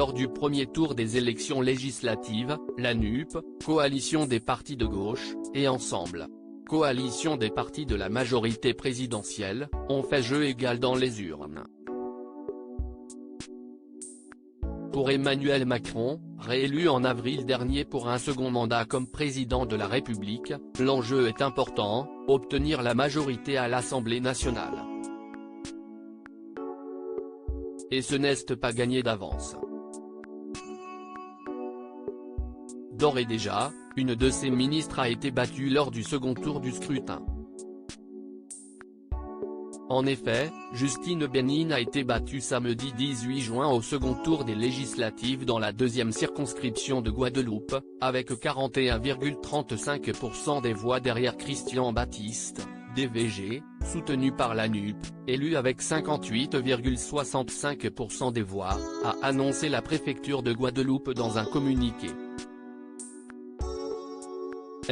lors du premier tour des élections législatives, la NUP, coalition des partis de gauche, et Ensemble, coalition des partis de la majorité présidentielle, ont fait jeu égal dans les urnes. Pour Emmanuel Macron, réélu en avril dernier pour un second mandat comme président de la République, l'enjeu est important, obtenir la majorité à l'Assemblée nationale. Et ce n'est pas gagné d'avance. D'ores et déjà, une de ses ministres a été battue lors du second tour du scrutin. En effet, Justine Bénin a été battue samedi 18 juin au second tour des législatives dans la deuxième circonscription de Guadeloupe, avec 41,35% des voix derrière Christian Baptiste, DVG, soutenu par la NUP, élu avec 58,65% des voix, a annoncé la préfecture de Guadeloupe dans un communiqué.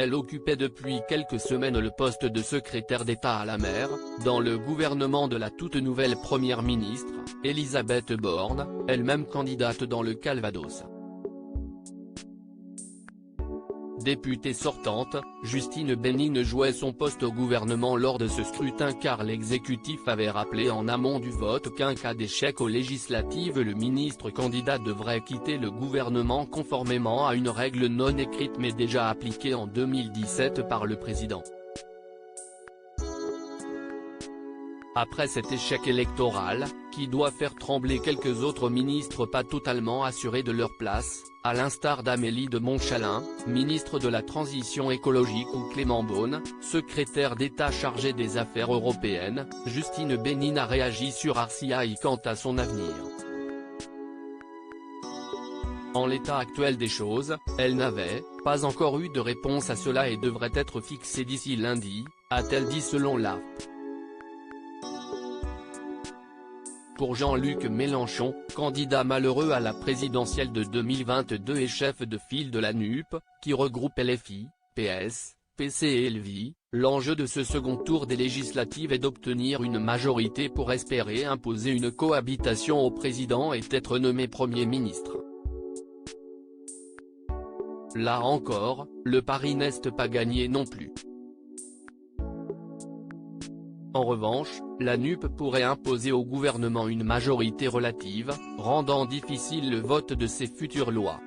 Elle occupait depuis quelques semaines le poste de secrétaire d'État à la mer, dans le gouvernement de la toute nouvelle première ministre, Elisabeth Borne, elle-même candidate dans le Calvados. Députée sortante, Justine Bénin jouait son poste au gouvernement lors de ce scrutin car l'exécutif avait rappelé en amont du vote qu'en cas d'échec aux législatives le ministre candidat devrait quitter le gouvernement conformément à une règle non écrite mais déjà appliquée en 2017 par le président. Après cet échec électoral, qui doit faire trembler quelques autres ministres pas totalement assurés de leur place, à l'instar d'Amélie de Montchalin, ministre de la Transition écologique ou Clément Beaune, secrétaire d'État chargé des affaires européennes, Justine Bénin a réagi sur RCI quant à son avenir. En l'état actuel des choses, elle n'avait pas encore eu de réponse à cela et devrait être fixée d'ici lundi, a-t-elle dit selon l'AFP. Pour Jean-Luc Mélenchon, candidat malheureux à la présidentielle de 2022 et chef de file de la NUP, qui regroupe LFI, PS, PC et LFI, l'enjeu de ce second tour des législatives est d'obtenir une majorité pour espérer imposer une cohabitation au président et être nommé Premier ministre. Là encore, le pari n'est pas gagné non plus. En revanche, la NUP pourrait imposer au gouvernement une majorité relative, rendant difficile le vote de ses futures lois.